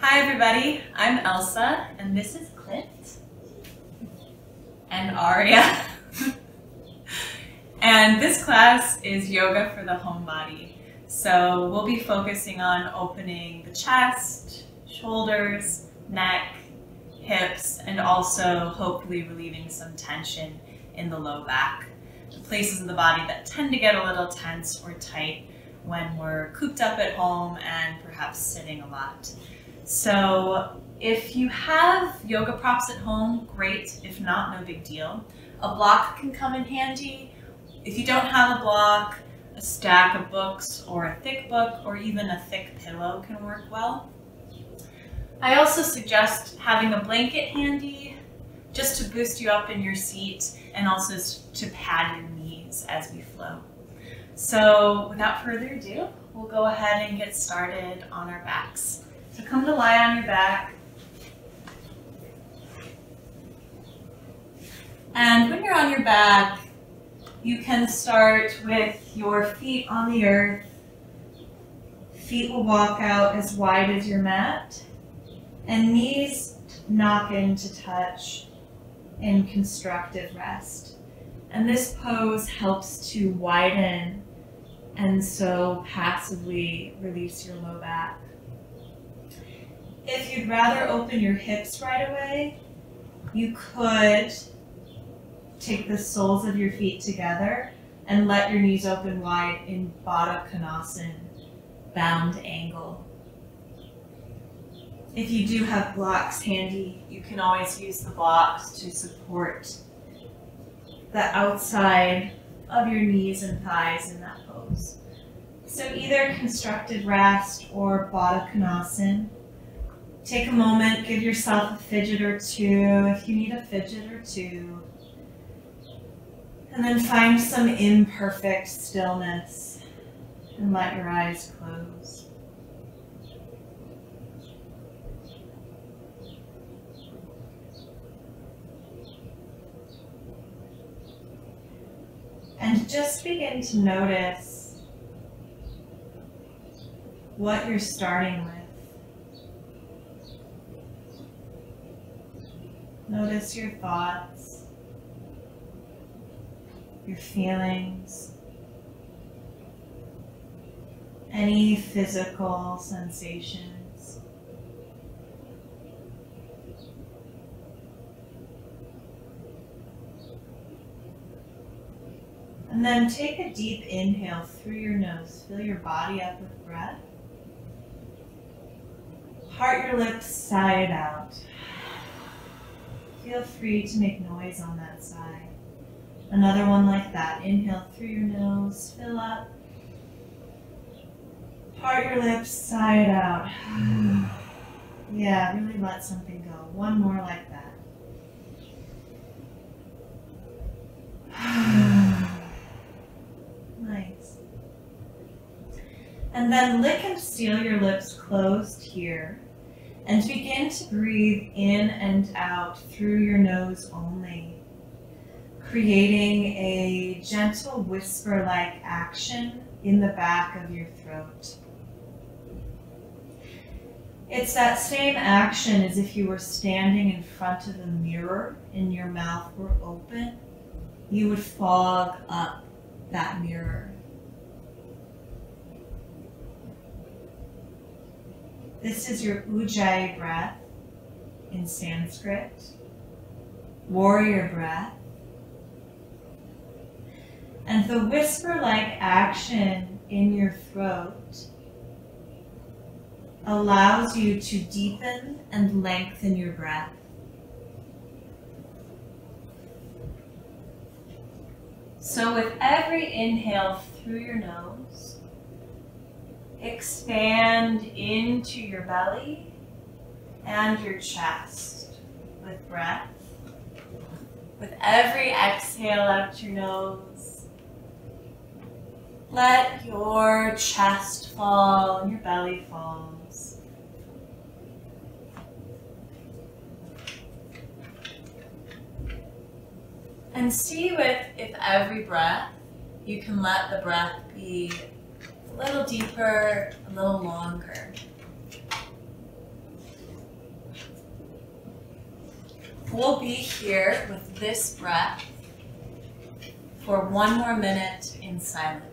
Hi everybody, I'm Elsa and this is Clint and Aria. And this class is yoga for the home body. So we'll be focusing on opening the chest, shoulders, neck, hips, and also hopefully relieving some tension in the low back, the places of the body that tend to get a little tense or tight when we're cooped up at home and perhaps sitting a lot. So if you have yoga props at home, great. If not, no big deal. A block can come in handy. If you don't have a block, a stack of books or a thick book or even a thick pillow can work well. I also suggest having a blanket handy just to boost you up in your seat and also to pad your knees as we flow. So without further ado, we'll go ahead and get started on our backs. So come to lie on your back. And when you're on your back, you can start with your feet on the earth. Feet will walk out as wide as your mat, and knees knock in to touch in constructive rest. And this pose helps to widen and so passively release your low back. If you'd rather open your hips right away, you could take the soles of your feet together and let your knees open wide in Baddha Konasana, bound angle. If you do have blocks handy, you can always use the blocks to support the outside of your knees and thighs in that pose. So either constructive rest or Baddha Konasana. Take a moment, give yourself a fidget or two if you need a fidget or two. And then find some imperfect stillness and let your eyes close. And just begin to notice what you're starting with. Notice your thoughts, your feelings, any physical sensations. And then take a deep inhale through your nose. Fill your body up with breath. Part your lips, sigh it out. Feel free to make noise on that sigh. Another one like that. Inhale through your nose, fill up. Part your lips, sigh it out. Yeah, really let something go. One more like that. Nice. And then lick and seal your lips closed here. And begin to breathe in and out through your nose only, creating a gentle whisper-like action in the back of your throat. It's that same action as if you were standing in front of a mirror and your mouth were open. You would fog up that mirror. This is your Ujjayi breath in Sanskrit, warrior breath. And the whisper-like action in your throat allows you to deepen and lengthen your breath. So with every inhale through your nose, expand into your belly and your chest with breath. With every exhale out your nose, let your chest fall and your belly falls. And see if every breath you can let the breath be a little deeper, a little longer. We'll be here with this breath for 1 more minute in silence.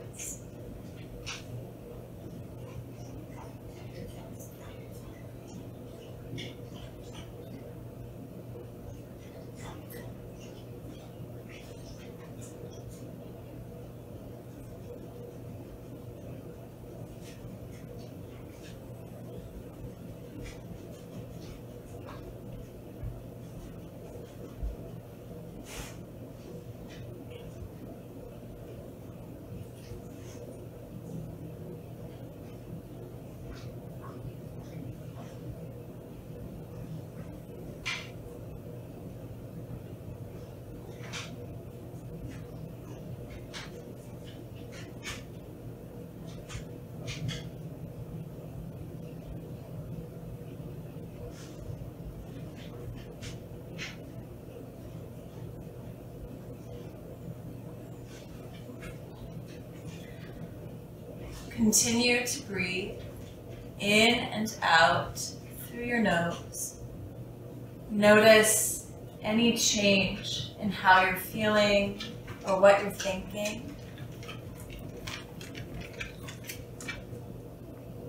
Continue to breathe in and out through your nose. Notice any change in how you're feeling or what you're thinking.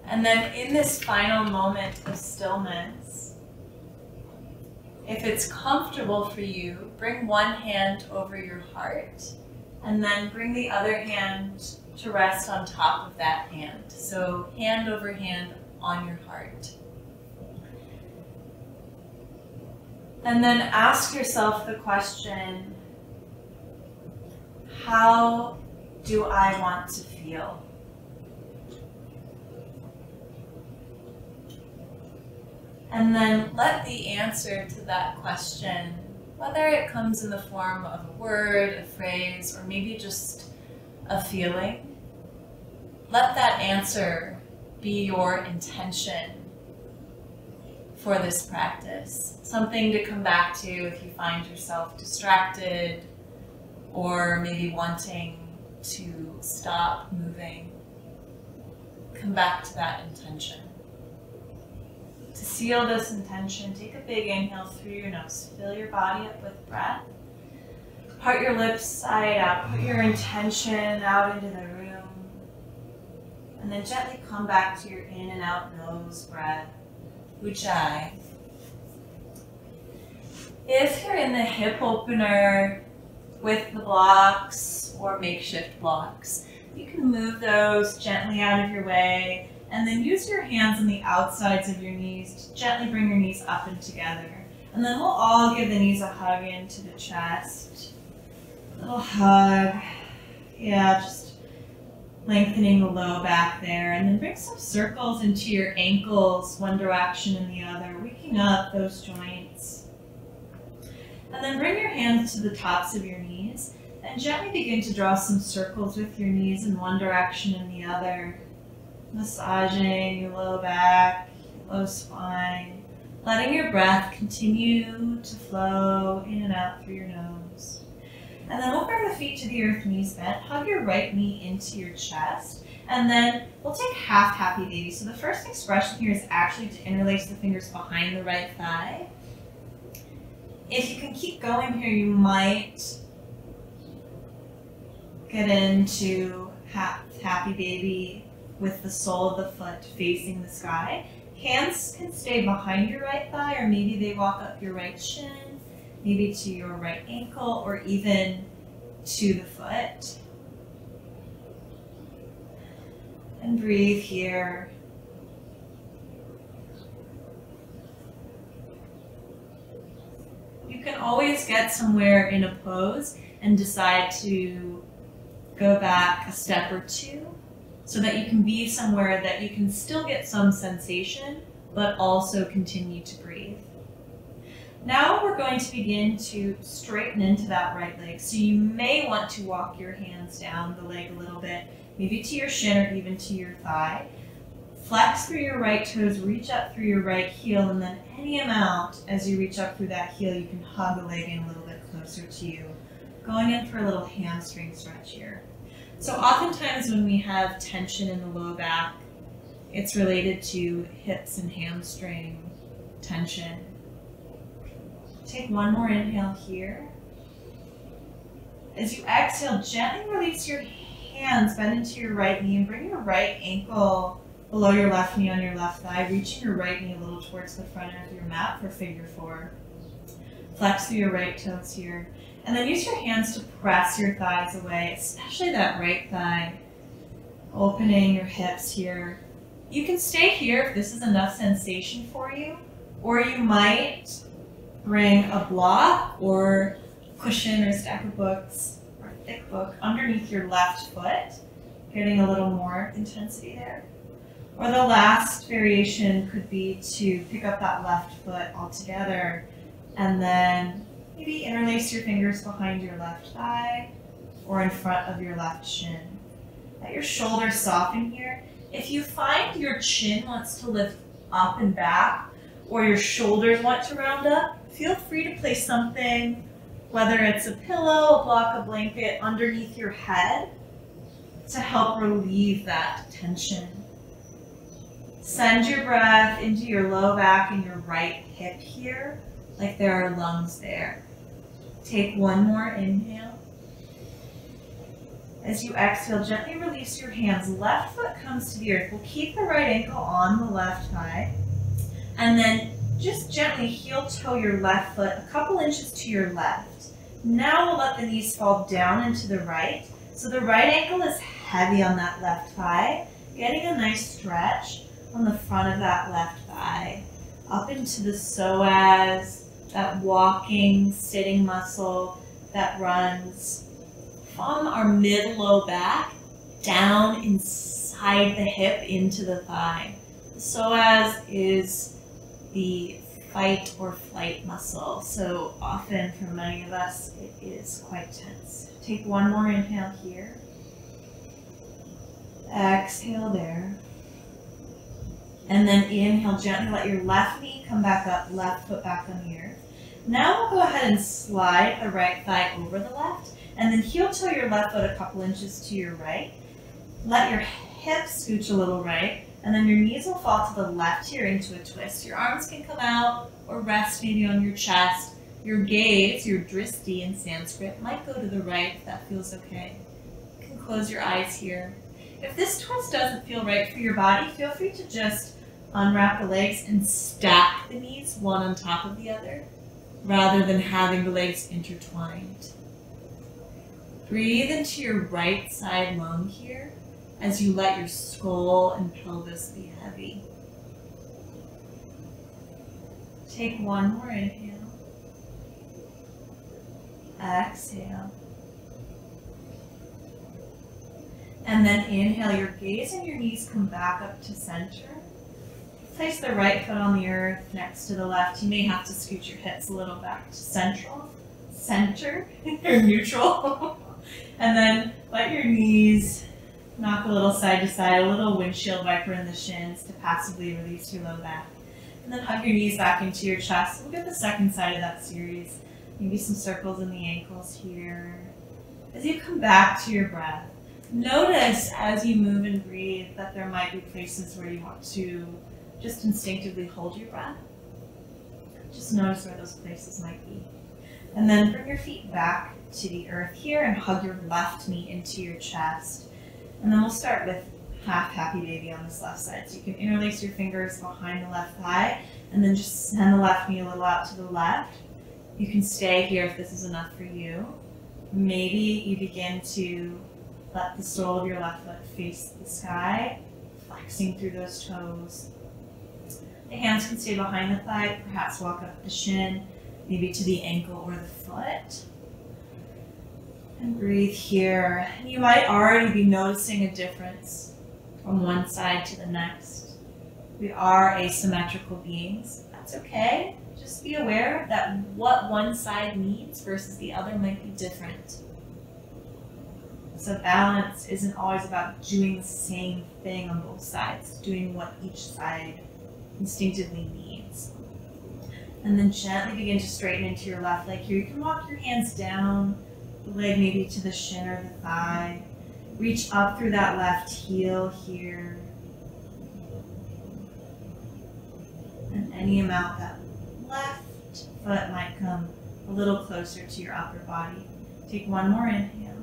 And then in this final moment of stillness, if it's comfortable for you, bring one hand over your heart and then bring the other hand to rest on top of that hand. So hand over hand on your heart. And then ask yourself the question, how do I want to feel? And then let the answer to that question, whether it comes in the form of a word, a phrase, or maybe just a feeling, let that answer be your intention for this practice. Something to come back to if you find yourself distracted or maybe wanting to stop moving. Come back to that intention. To seal this intention, take a big inhale through your nose. Fill your body up with breath. Part your lips side out. Put your intention out into the room. And then gently come back to your in and out nose breath. Ujjayi. If you're in the hip opener with the blocks or makeshift blocks, you can move those gently out of your way and then use your hands on the outsides of your knees to gently bring your knees up and together. And then we'll all give the knees a hug into the chest. Little hug. Yeah, just lengthening the low back there. And then bring some circles into your ankles, one direction and the other, waking up those joints. And then bring your hands to the tops of your knees and gently begin to draw some circles with your knees in one direction and the other. Massaging your low back, low spine, letting your breath continue to flow in and out through your nose. And then we'll bring the feet to the earth, knees bent. Hug your right knee into your chest. And then we'll take half happy baby. So the first expression here is actually to interlace the fingers behind the right thigh. If you can keep going here, you might get into happy baby with the sole of the foot facing the sky. Hands can stay behind your right thigh, or maybe they walk up your right shin, maybe to your right ankle, or even to the foot. And breathe here. You can always get somewhere in a pose and decide to go back a step or two, so that you can be somewhere that you can still get some sensation, but also continue to breathe. Now we're going to begin to straighten into that right leg. So you may want to walk your hands down the leg a little bit, maybe to your shin or even to your thigh. Flex through your right toes, reach up through your right heel, and then any amount as you reach up through that heel, you can hug the leg in a little bit closer to you. Going in for a little hamstring stretch here. So oftentimes when we have tension in the low back, it's related to hips and hamstring tension. Take one more inhale here. As you exhale, gently release your hands, bend into your right knee, and bring your right ankle below your left knee on your left thigh, reaching your right knee a little towards the front of your mat for figure four. Flex through your right toes here. And then use your hands to press your thighs away, especially that right thigh. Opening your hips here. You can stay here if this is enough sensation for you, or you might bring a block or cushion or stack of books or a thick book underneath your left foot, getting a little more intensity there. Or the last variation could be to pick up that left foot altogether and then maybe interlace your fingers behind your left thigh or in front of your left shin. Let your shoulders soften here. If you find your chin wants to lift up and back, or your shoulders want to round up, feel free to place something, whether it's a pillow, a block, a blanket, underneath your head to help relieve that tension. Send your breath into your low back and your right hip here, like there are lungs there. Take one more inhale. As you exhale, gently release your hands. Left foot comes to the earth. We'll keep the right ankle on the left thigh. And then just gently heel toe your left foot a couple inches to your left. Now we'll let the knees fall down into the right. So the right ankle is heavy on that left thigh, getting a nice stretch on the front of that left thigh. Up into the psoas, that walking, sitting muscle that runs from our mid-low back down inside the hip into the thigh. The psoas is the fight or flight muscle, so often for many of us it is quite tense. Take one more inhale here. Exhale there. And then inhale, gently let your left knee come back up, left foot back on the earth. Now we'll go ahead and slide the right thigh over the left, and then heel toe your left foot a couple inches to your right. Let your hips scooch a little right, and then your knees will fall to the left here into a twist. Your arms can come out or rest maybe on your chest. Your gaze, your dristi in Sanskrit, might go to the right if that feels okay. You can close your eyes here. If this twist doesn't feel right for your body, feel free to just unwrap the legs and stack the knees one on top of the other, rather than having the legs intertwined. Breathe into your right side lung here as you let your skull and pelvis be heavy. Take one more inhale. Exhale. And then inhale, your gaze and your knees come back up to center. Place the right foot on the earth next to the left. You may have to scoot your hips a little back to center, or neutral. And then let your knees knock a little side to side, a little windshield wiper in the shins to passively release your low back. And then hug your knees back into your chest. We'll get the second side of that series. Maybe some circles in the ankles here. As you come back to your breath, notice as you move and breathe that there might be places where you want to just instinctively hold your breath. Just notice where those places might be. And then bring your feet back to the earth here and hug your left knee into your chest. And then we'll start with half happy baby on this left side. So you can interlace your fingers behind the left thigh and then just send the left knee a little out to the left. You can stay here if this is enough for you. Maybe you begin to let the sole of your left foot face the sky, flexing through those toes. The hands can stay behind the thigh, perhaps walk up the shin, maybe to the ankle or the foot. And breathe here. You might already be noticing a difference from one side to the next. We are asymmetrical beings. That's okay. Just be aware that what one side needs versus the other might be different. So balance isn't always about doing the same thing on both sides, doing what each side instinctively needs. And then gently begin to straighten into your left leg here. You can walk your hands down the leg maybe to the shin or the thigh. Reach up through that left heel here. And any amount that left foot might come a little closer to your upper body. Take one more inhale.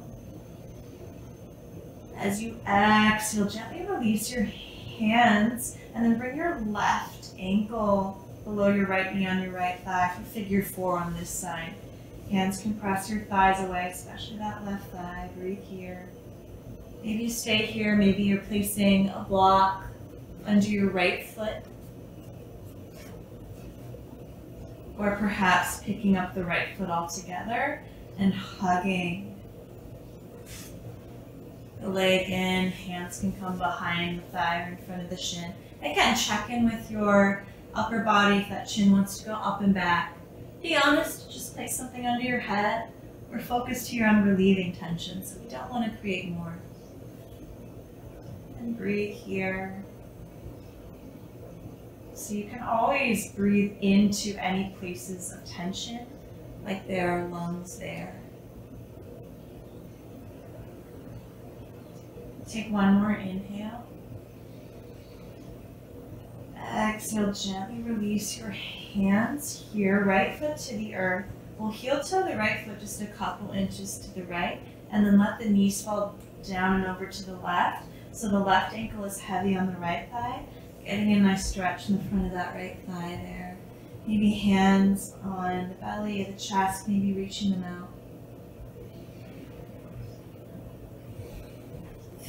As you exhale, gently release your hands and then bring your left ankle below your right knee on your right thigh for figure 4 on this side. Hands can press your thighs away, especially that left thigh. Breathe here. Maybe you stay here. Maybe you're placing a block under your right foot. Or perhaps picking up the right foot altogether and hugging the leg in. Hands can come behind the thigh or in front of the shin. Again, check in with your upper body if that chin wants to go up and back. Be honest, just place something under your head. We're focused here on relieving tension, so we don't want to create more. And breathe here. So you can always breathe into any places of tension, like there are lungs there. Take one more inhale. Exhale, gently release your hands here, right foot to the earth. We'll heel toe the right foot just a couple inches to the right, and then let the knees fall down and over to the left. So the left ankle is heavy on the right thigh, getting a nice stretch in the front of that right thigh there. Maybe hands on the belly, the chest, maybe reaching them out.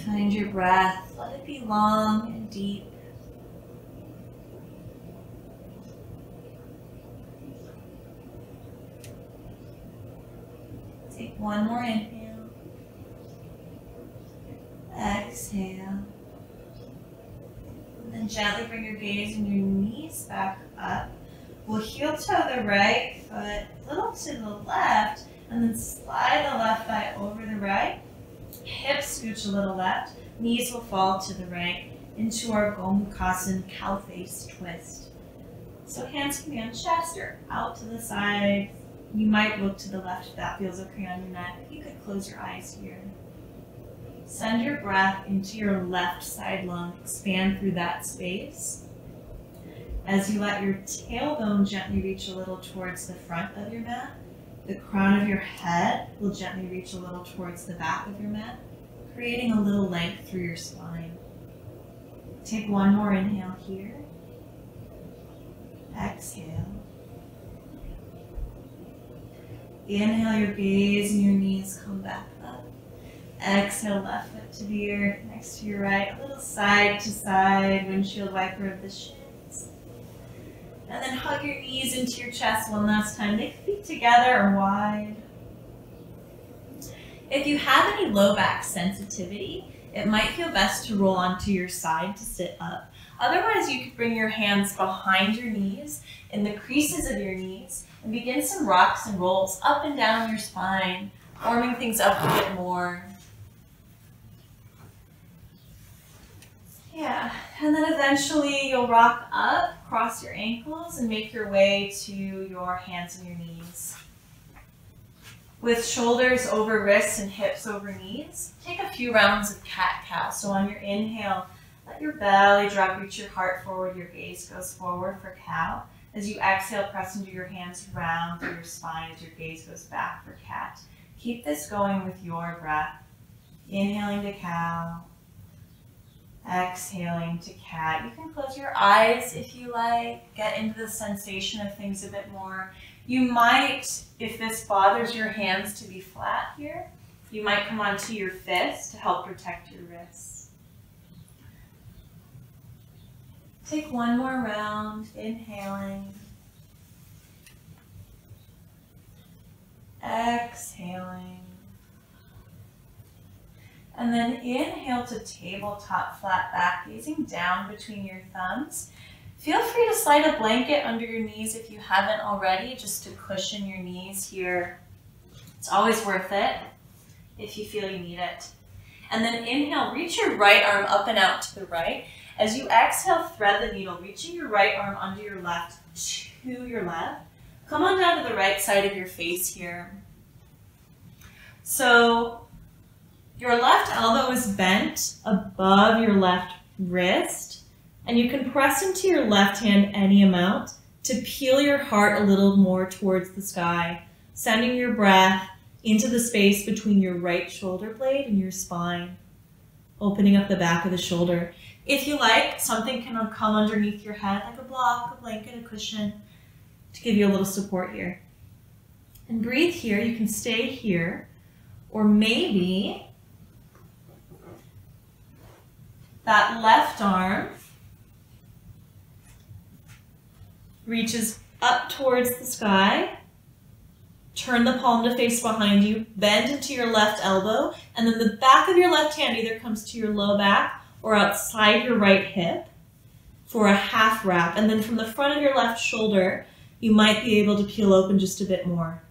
Find your breath, let it be long and deep. Take one more inhale. Exhale. And then gently bring your gaze and your knees back up. We'll heel toe the right foot a little to the left, and then slide the left thigh over the right. Hips scooch a little left. Knees will fall to the right into our Gomukhasana cow face twist. So hands can be on chest or out to the side. You might look to the left if that feels okay on your neck. You could close your eyes here. Send your breath into your left side lung. Expand through that space. As you let your tailbone gently reach a little towards the front of your mat, the crown of your head will gently reach a little towards the back of your mat, creating a little length through your spine. Take one more inhale here. Exhale. Inhale, your gaze and your knees come back up. Exhale, left foot to the earth, next to your right, a little side to side, windshield wiper of the shins. And then hug your knees into your chest one last time. They could be together or wide. If you have any low back sensitivity, it might feel best to roll onto your side to sit up. Otherwise, you could bring your hands behind your knees, in the creases of your knees, and begin some rocks and rolls up and down your spine, warming things up a bit more. Yeah, and then eventually you'll rock up, cross your ankles, and make your way to your hands and your knees. With shoulders over wrists and hips over knees, take a few rounds of cat-cow. So on your inhale, let your belly drop, reach your heart forward, your gaze goes forward for cow. As you exhale, press into your hands round through your spine as your gaze goes back for cat. Keep this going with your breath. Inhaling to cow. Exhaling to cat. You can close your eyes if you like. Get into the sensation of things a bit more. You might, if this bothers your hands to be flat here, you might come onto your fists to help protect your wrists. Take one more round, inhaling. Exhaling. And then inhale to tabletop flat back, gazing down between your thumbs. Feel free to slide a blanket under your knees if you haven't already, just to cushion your knees here. It's always worth it if you feel you need it. And then inhale, reach your right arm up and out to the right. As you exhale, thread the needle, reaching your right arm under your left to your left. Come on down to the right side of your face here. So your left elbow is bent above your left wrist, and you can press into your left hand any amount to peel your heart a little more towards the sky, sending your breath into the space between your right shoulder blade and your spine, opening up the back of the shoulder. If you like, something can come underneath your head, like a block, a blanket, a cushion, to give you a little support here. And breathe here. You can stay here, or maybe that left arm reaches up towards the sky. Turn the palm to face behind you, bend into your left elbow, and then the back of your left hand either comes to your low back or outside your right hip for a half wrap. And then from the front of your left shoulder, you might be able to peel open just a bit more.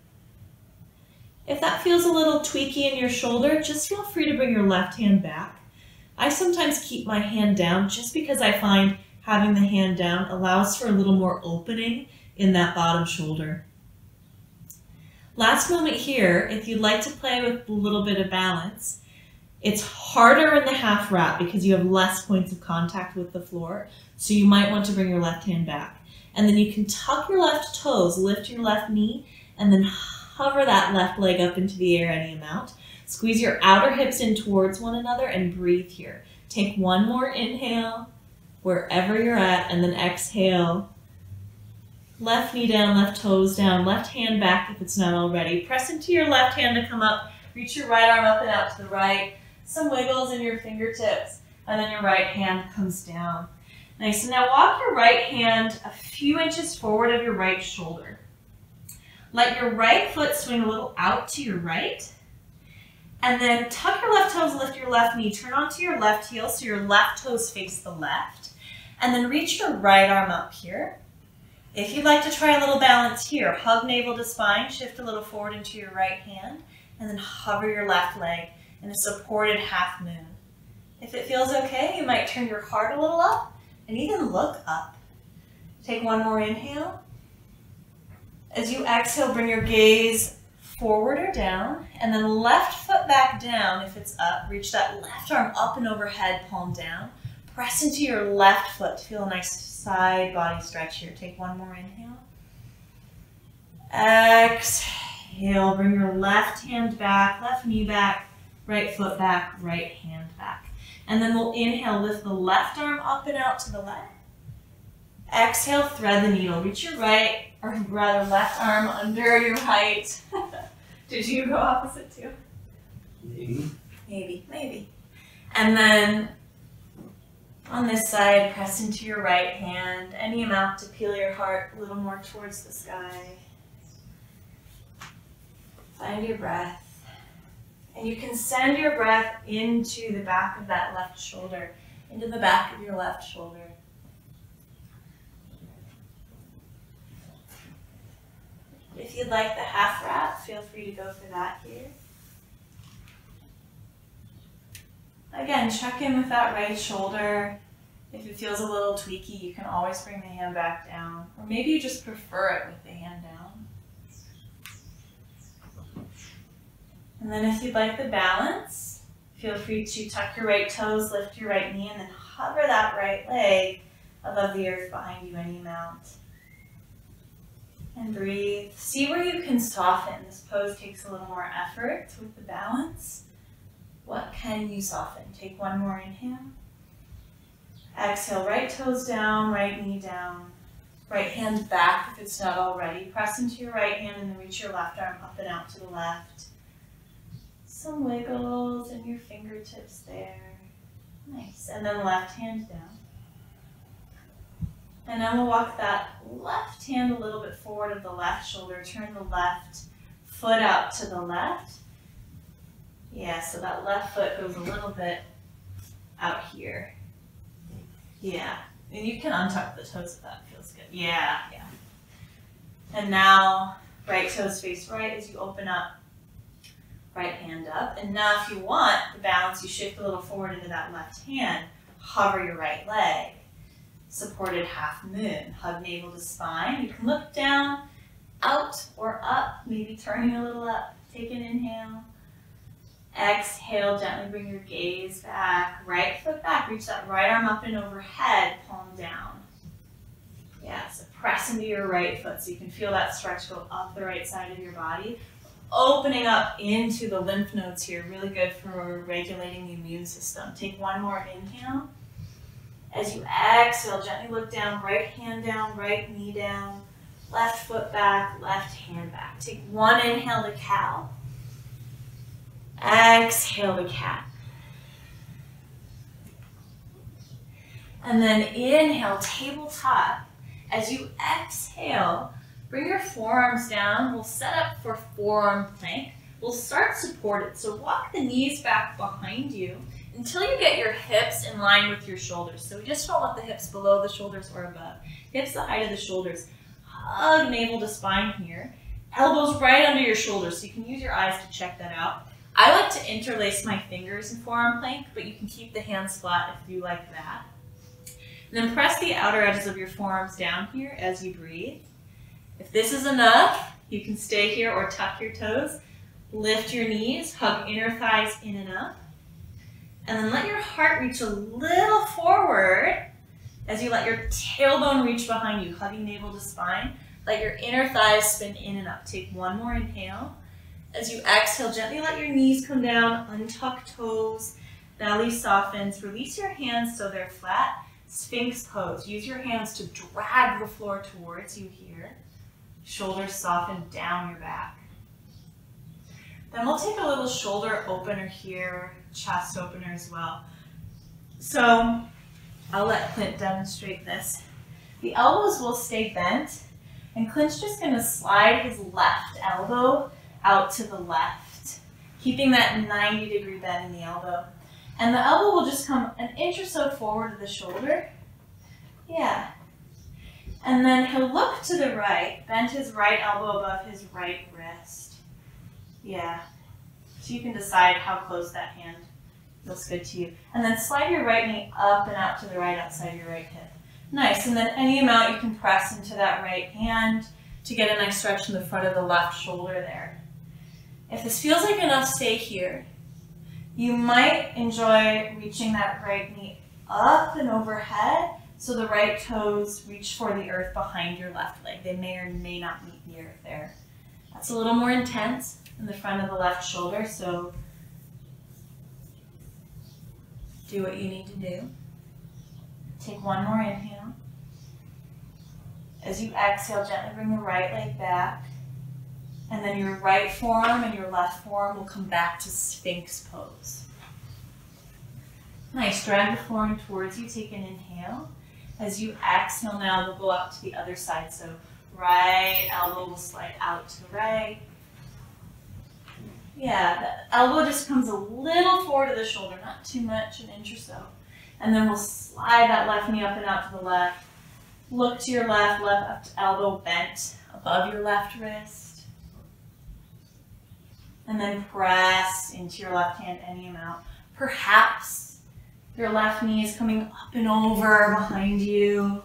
If that feels a little tweaky in your shoulder, just feel free to bring your left hand back. I sometimes keep my hand down just because I find having the hand down allows for a little more opening in that bottom shoulder. Last moment here, if you'd like to play with a little bit of balance, it's harder in the half wrap because you have less points of contact with the floor, so you might want to bring your left hand back. And then you can tuck your left toes, lift your left knee, and then hover that left leg up into the air any amount. Squeeze your outer hips in towards one another and breathe here. Take one more inhale wherever you're at, and then exhale. Left knee down, left toes down, left hand back if it's not already. Press into your left hand to come up. Reach your right arm up and out to the right. Some wiggles in your fingertips, and then your right hand comes down. Nice. So now walk your right hand a few inches forward of your right shoulder. Let your right foot swing a little out to your right. And then tuck your left toes, lift your left knee. Turn onto your left heel so your left toes face the left. And then reach your right arm up here. If you'd like to try a little balance here, hug navel to spine, shift a little forward into your right hand, and then hover your left leg in a supported half moon. If it feels okay, you might turn your heart a little up and even look up. Take one more inhale. As you exhale, bring your gaze forward or down, and then left foot back down if it's up. Reach that left arm up and overhead, palm down. Press into your left foot to feel a nice side body stretch here. Take one more inhale. Exhale, bring your left hand back, left knee back, right foot back, right hand back. And then we'll inhale, lift the left arm up and out to the left. Exhale, thread the needle. Reach your right, or rather left arm under your right. Did you go opposite too? Maybe. Maybe. And then on this side, press into your right hand, any amount to peel your heart a little more towards the sky. Find your breath. And you can send your breath into the back of that left shoulder, into the back of your left shoulder. If you'd like the half wrap, feel free to go for that here. Again, check in with that right shoulder. If it feels a little tweaky, you can always bring the hand back down. Or maybe you just prefer it with the hand down. And then if you'd like the balance, feel free to tuck your right toes, lift your right knee, and then hover that right leg above the earth behind you any amount. And breathe. See where you can soften. This pose takes a little more effort with the balance. What can you soften? Take one more inhale. Exhale, right toes down, right knee down. Right hand back if it's not already. Press into your right hand and then reach your left arm up and out to the left. Some wiggles in your fingertips there. Nice. And then left hand down. And then we'll walk that left hand a little bit forward of the left shoulder. Turn the left foot out to the left. Yeah, so that left foot goes a little bit out here. Yeah, and you can untuck the toes if that feels good. Yeah. And now, right toes face right as you open up, right hand up. And now if you want the balance, you shift a little forward into that left hand. Hover your right leg. Supported half moon. Hug navel to spine. You can look down, out or up, maybe turning a little up. Take an inhale. Exhale, gently bring your gaze back. Right foot back. Reach that right arm up and overhead, palm down. Yeah, so press into your right foot so you can feel that stretch go up the right side of your body. Opening up into the lymph nodes here, really good for regulating the immune system. Take one more inhale. As you exhale, gently look down, right hand down, right knee down, left foot back, left hand back. Take one inhale to cow. Exhale to cat. And then inhale, tabletop. As you exhale, bring your forearms down. We'll set up for forearm plank. We'll start supported. So walk the knees back behind you until you get your hips in line with your shoulders. So we just don't want the hips below the shoulders or above. Hips the height of the shoulders. Hug navel to spine here. Elbows right under your shoulders, so you can use your eyes to check that out. I like to interlace my fingers in forearm plank, but you can keep the hands flat if you like that. And then press the outer edges of your forearms down here as you breathe. If this is enough, you can stay here or tuck your toes. Lift your knees, hug inner thighs in and up. And then let your heart reach a little forward as you let your tailbone reach behind you, hugging navel to spine. Let your inner thighs spin in and up. Take one more inhale. As you exhale, gently let your knees come down, untuck toes, belly softens. Release your hands so they're flat. Sphinx pose. Use your hands to drag the floor towards you here. Shoulders soften down your back. Then we'll take a little shoulder opener here, chest opener as well. So I'll let Clint demonstrate this. The elbows will stay bent, and Clint's just going to slide his left elbow out to the left, keeping that 90-degree bend in the elbow. And the elbow will just come an inch or so forward to the shoulder. Yeah. And then he'll look to the right, bend his right elbow above his right wrist. Yeah. So you can decide how close that hand feels good to you. And then slide your right knee up and out to the right outside your right hip. Nice. And then any amount you can press into that right hand to get a nice stretch in the front of the left shoulder there. If this feels like enough, stay here. You might enjoy reaching that right knee up and overhead so the right toes reach for the earth behind your left leg. They may or may not meet the earth there. That's a little more intense in the front of the left shoulder, so do what you need to do. Take one more inhale. As you exhale, gently bring the right leg back. And then your right forearm and your left forearm will come back to Sphinx pose. Nice. Drag the forearm towards you. Take an inhale. As you exhale now, we'll go out to the other side. So right elbow will slide out to the right. Yeah, the elbow just comes a little forward to the shoulder, not too much, an inch or so. And then we'll slide that left knee up and out to the left. Look to your left elbow bent above your left wrist. And then press into your left hand any amount. Perhaps your left knee is coming up and over behind you,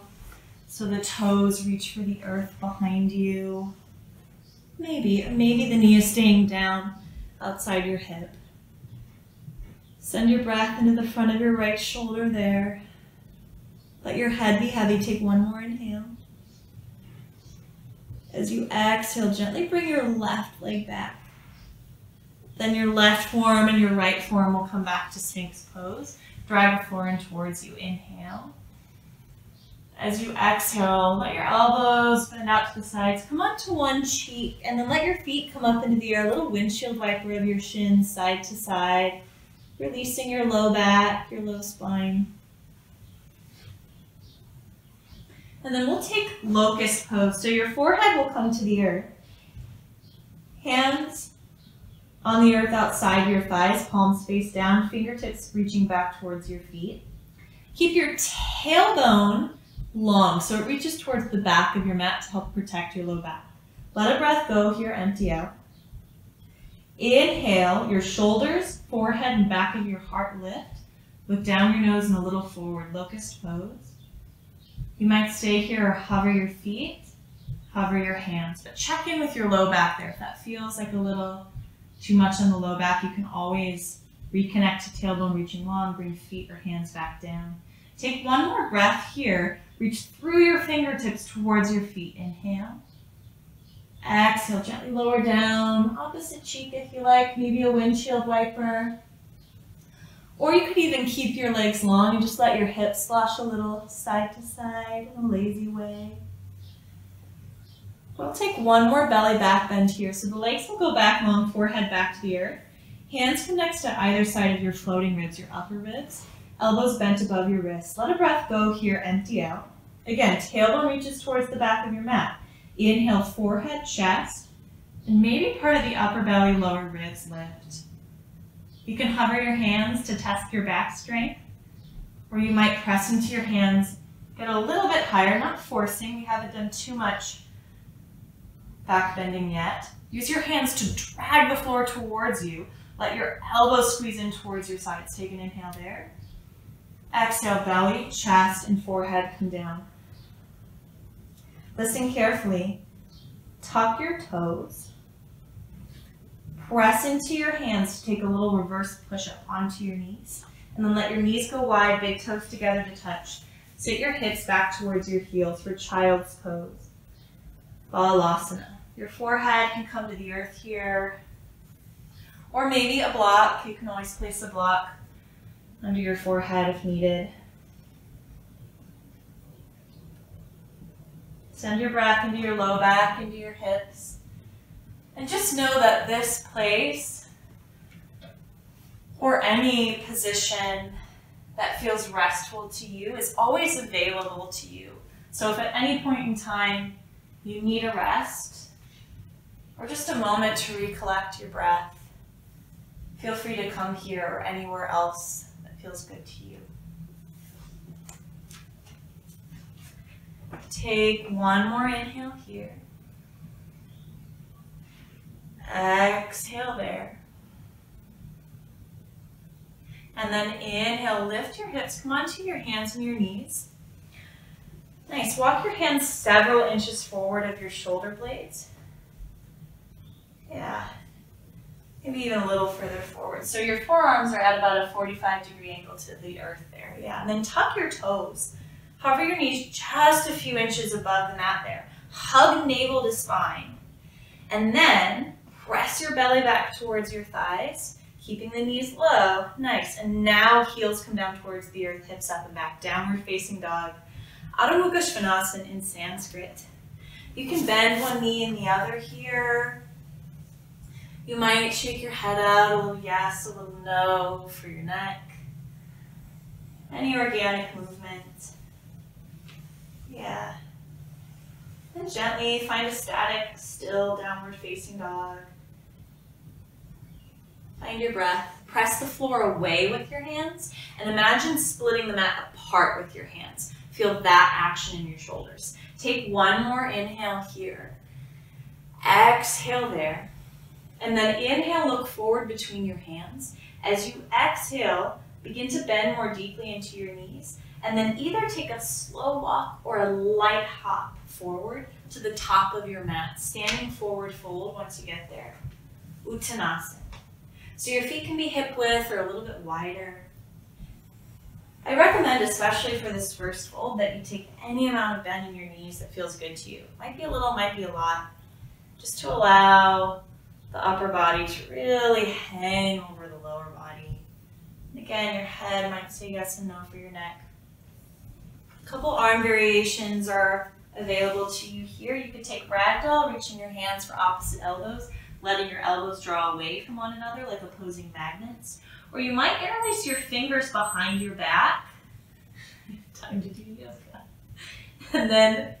so the toes reach for the earth behind you. Maybe the knee is staying down outside your hip. Send your breath into the front of your right shoulder there. Let your head be heavy. Take one more inhale. As you exhale, gently bring your left leg back. Then your left forearm and your right forearm will come back to Sphinx pose. Drag the floor in towards you. Inhale. As you exhale, let your elbows bend out to the sides. Come onto one cheek, and then let your feet come up into the air. A little windshield wiper of your shins side to side. Releasing your low back, your low spine. And then we'll take locust pose. So your forehead will come to the earth. Hands on the earth outside your thighs, palms face down, fingertips reaching back towards your feet. Keep your tailbone long so it reaches towards the back of your mat to help protect your low back. Let a breath go here, empty out. Inhale, your shoulders, forehead, and back of your heart lift. Look down your nose and a little forward, locust pose. You might stay here or hover your feet, hover your hands, but check in with your low back there. If that feels like a little too much on the low back, you can always reconnect to tailbone reaching long, bring feet or hands back down. Take one more breath here. Reach through your fingertips towards your feet. Inhale. Exhale, gently lower down. Opposite cheek if you like, maybe a windshield wiper. Or you could even keep your legs long and just let your hips slosh a little side to side in a lazy way. We'll take one more belly back bend here. So the legs will go back long, forehead back to the earth. Hands come next to either side of your floating ribs, your upper ribs. Elbows bent above your wrists. Let a breath go here, empty out. Again, tailbone reaches towards the back of your mat. Inhale, forehead, chest, and maybe part of the upper belly, lower ribs lift. You can hover your hands to test your back strength, or you might press into your hands, get a little bit higher, not forcing. We haven't done too much back bending yet. Use your hands to drag the floor towards you. Let your elbows squeeze in towards your sides. Take an inhale there. Exhale, belly, chest, and forehead come down. Listen carefully. Tuck your toes. Press into your hands to take a little reverse push-up onto your knees. And then let your knees go wide, big toes together to touch. Sit your hips back towards your heels for child's pose. Balasana. Your forehead can come to the earth here. Or maybe a block. You can always place a block under your forehead if needed. Send your breath into your low back, into your hips. And just know that this place, or any position that feels restful to you, is always available to you. So if at any point in time you need a rest, or just a moment to recollect your breath, feel free to come here or anywhere else that feels good to you. Take one more inhale here. Exhale there. And then inhale, lift your hips, come onto your hands and your knees. Nice, walk your hands several inches forward of your shoulder blades. Yeah, maybe even a little further forward. So your forearms are at about a 45-degree angle to the earth there. Yeah, and then tuck your toes. Hover your knees just a few inches above the mat there. Hug navel to spine. And then press your belly back towards your thighs, keeping the knees low. Nice. And now heels come down towards the earth, hips up and back. Downward facing dog. Adho Mukha Svanasana in Sanskrit. You can bend one knee and the other here. You might shake your head out, a little yes, a little no for your neck. Any organic movement. Yeah. Then gently find a static, still downward facing dog. Find your breath. Press the floor away with your hands and imagine splitting the mat apart with your hands. Feel that action in your shoulders. Take one more inhale here. Exhale there. And then inhale, look forward between your hands. As you exhale, begin to bend more deeply into your knees. And then either take a slow walk or a light hop forward to the top of your mat. Standing forward fold once you get there. Uttanasana. So your feet can be hip width or a little bit wider. I recommend, especially for this first fold, that you take any amount of bend in your knees that feels good to you. Might be a little, might be a lot. Just to allow the upper body to really hang over the lower body. And again, your head might say yes and no for your neck. A couple arm variations are available to you here. You could take ragdoll, reaching your hands for opposite elbows, letting your elbows draw away from one another like opposing magnets. Or you might interlace your fingers behind your back. Time to do yoga. And then,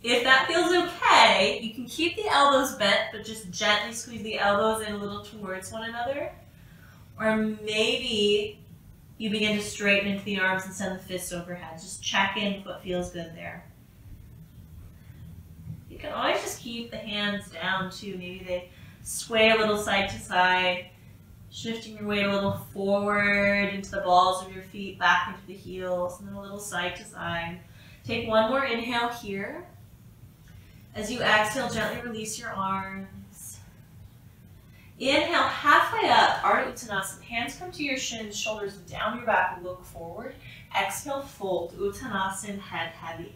if that feels okay, you can keep the elbows bent, but just gently squeeze the elbows in a little towards one another. Or maybe you begin to straighten into the arms and send the fists overhead. Just check in with what feels good there. You can always just keep the hands down too. Maybe they sway a little side to side, shifting your weight a little forward into the balls of your feet, back into the heels, and then a little side to side. Take one more inhale here. As you exhale, gently release your arms. Inhale, halfway up, Ardha Uttanasana. Hands come to your shins, shoulders down your back, look forward. Exhale, fold, Uttanasana, head heavy.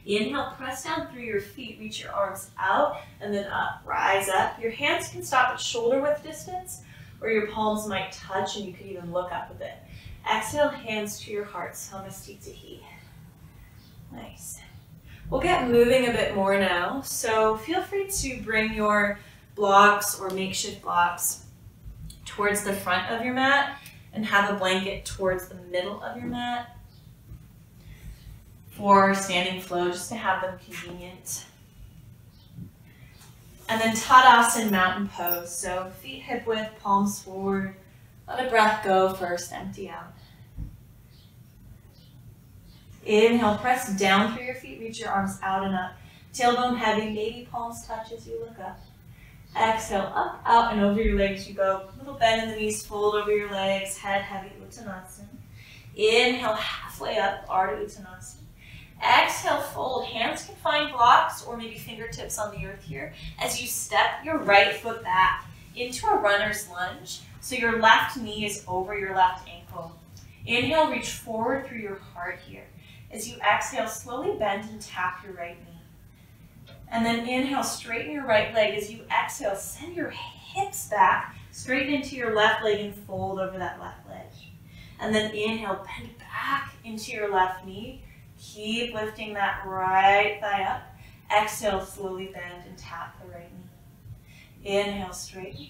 Inhale, press down through your feet, reach your arms out, and then up, rise up. Your hands can stop at shoulder width distance, or your palms might touch, and you could even look up a bit. Exhale, hands to your heart, Samasthiti. Nice. We'll get moving a bit more now, so feel free to bring your blocks or makeshift blocks towards the front of your mat and have a blanket towards the middle of your mat for standing flow, just to have them convenient. And then Tadasana, mountain pose. So feet hip width, palms forward. Let a breath go first, empty out. Inhale, press down through your feet, reach your arms out and up. Tailbone heavy, maybe palms touch as you look up. Exhale, up, out, and over your legs you go. Little bend in the knees, fold over your legs, head heavy, Uttanasana. Inhale, halfway up, Ardha Uttanasana. Exhale, fold. Hands can find blocks or maybe fingertips on the earth here as you step your right foot back into a runner's lunge. So your left knee is over your left ankle. Inhale, reach forward through your heart here. As you exhale, slowly bend and tap your right knee. And then inhale, straighten your right leg. As you exhale, send your hips back, straighten into your left leg and fold over that left leg. And then inhale, bend back into your left knee. Keep lifting that right thigh up. Exhale, slowly bend and tap the right knee. Inhale, straighten.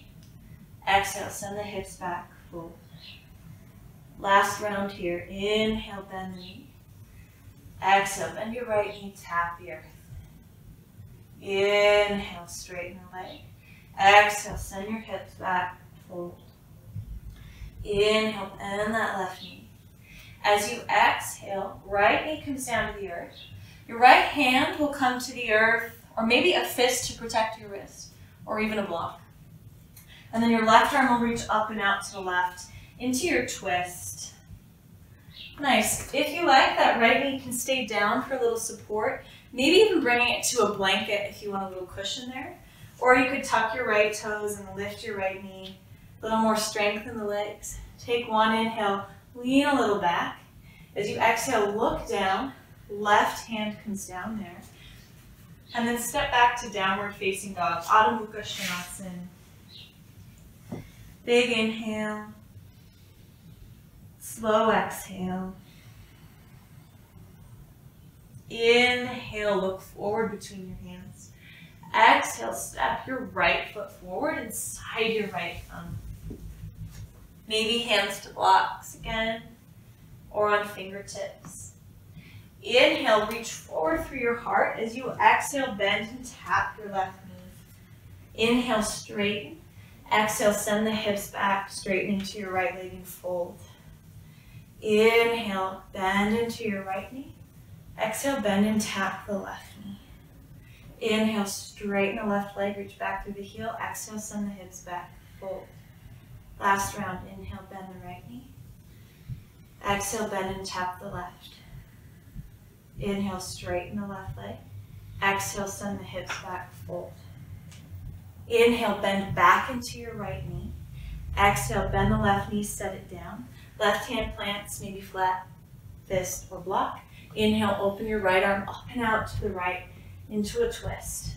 Exhale, send the hips back, fold. Last round here. Inhale, bend the knee. Exhale, bend your right knee, tap the earth. Inhale, straighten the leg. Exhale, send your hips back, fold. Inhale, bend that left knee. As you exhale, right knee comes down to the earth. Your right hand will come to the earth, or maybe a fist to protect your wrist, or even a block. And then your left arm will reach up and out to the left into your twist. Nice. If you like, that right knee can stay down for a little support. Maybe even bringing it to a blanket if you want a little cushion there. Or you could tuck your right toes and lift your right knee. A little more strength in the legs. Take one inhale, lean a little back. As you exhale, look down. Left hand comes down there. And then step back to downward facing dog, Adho Mukha Svanasana. Big inhale. Slow exhale. Inhale, look forward between your hands. Exhale, step your right foot forward inside your right thumb. Maybe hands to blocks again, or on fingertips. Inhale, reach forward through your heart. As you exhale, bend and tap your left knee. Inhale, straighten. Exhale, send the hips back, straighten into your right leg and fold. Inhale, bend into your right knee. Exhale, bend and tap the left knee. Inhale, straighten the left leg, reach back through the heel. Exhale, send the hips back, fold. Last round, inhale, bend the right knee. Exhale, bend and tap the left. Inhale, straighten the left leg. Exhale, send the hips back, fold. Inhale, bend back into your right knee. Exhale, bend the left knee, set it down. Left hand plants, maybe flat, fist or block. Inhale, open your right arm up and out to the right into a twist.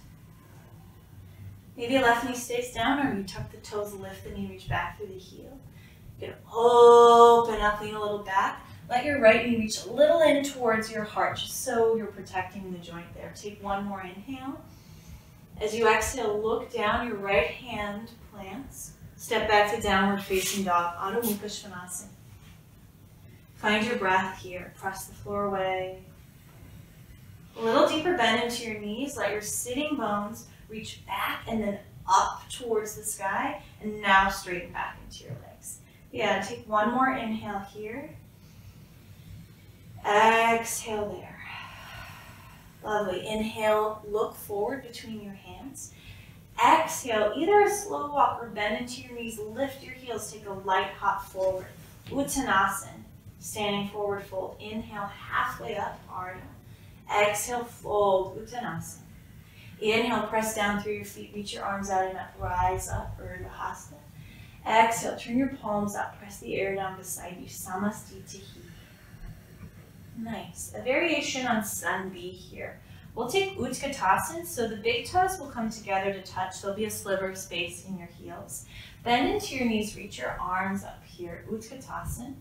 Maybe a left knee stays down, or you tuck the toes, lift the knee, reach back through the heel. You can open up, lean a little back. Let your right knee reach a little in towards your heart, just so you're protecting the joint there. Take one more inhale. As you exhale, look down, your right hand plants. Step back to downward facing dog, Adho Mukha Svanasana. Find your breath here. Press the floor away. A little deeper bend into your knees. Let your sitting bones reach back and then up towards the sky. And now straighten back into your legs. Yeah, take one more inhale here. Exhale there. Lovely. Inhale, look forward between your hands. Exhale, either a slow walk or bend into your knees. Lift your heels. Take a light hop forward. Uttanasana. Standing forward fold. Inhale, halfway up, Ardha. Exhale, fold, Uttanasana. Inhale, press down through your feet, reach your arms out and up, rise up, Urdhva Hasana. Exhale, turn your palms up, press the air down beside you, Samastiti. Nice. A variation on Sun B here. We'll take Utkatasana, so the big toes will come together to touch. There'll be a sliver of space in your heels. Bend into your knees, reach your arms up here, Utkatasana.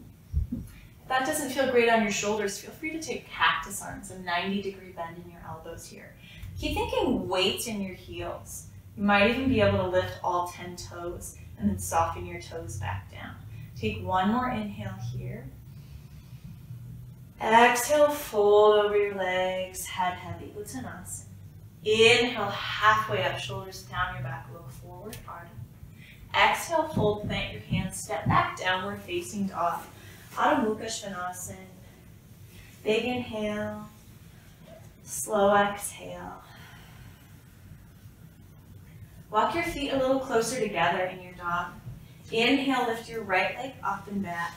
If that doesn't feel great on your shoulders, feel free to take cactus arms, a 90-degree bend in your elbows here. Keep thinking weight in your heels. You might even be able to lift all 10 toes and then soften your toes back down. Take one more inhale here. Exhale, fold over your legs, head heavy, Uttanasana. Inhale, halfway up, shoulders down your back, look forward, Ardha. Exhale, fold, plant your hands, step back, downward facing dog. Adho Mukha Svanasana. Big inhale, slow exhale. Walk your feet a little closer together in your dog. Inhale, lift your right leg up and back.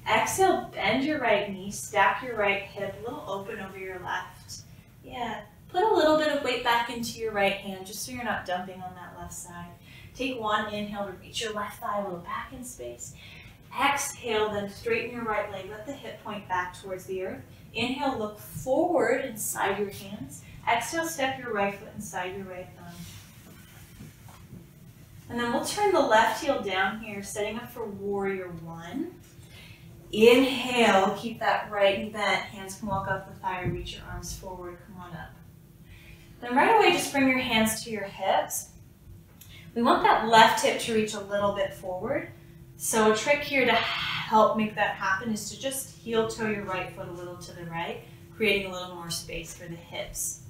Exhale, bend your right knee, stack your right hip, a little open over your left. Yeah, put a little bit of weight back into your right hand just so you're not dumping on that left side. Take one inhale to reach your left thigh a little back in space. Exhale, then straighten your right leg, let the hip point back towards the earth. Inhale, look forward inside your hands. Exhale, step your right foot inside your right thumb. And then we'll turn the left heel down here, setting up for warrior one. Inhale, keep that right knee bent. Hands can walk up the thigh, reach your arms forward, come on up. Then right away, just bring your hands to your hips. We want that left hip to reach a little bit forward. So a trick here to help make that happen is to just heel toe your right foot a little to the right, creating a little more space for the hips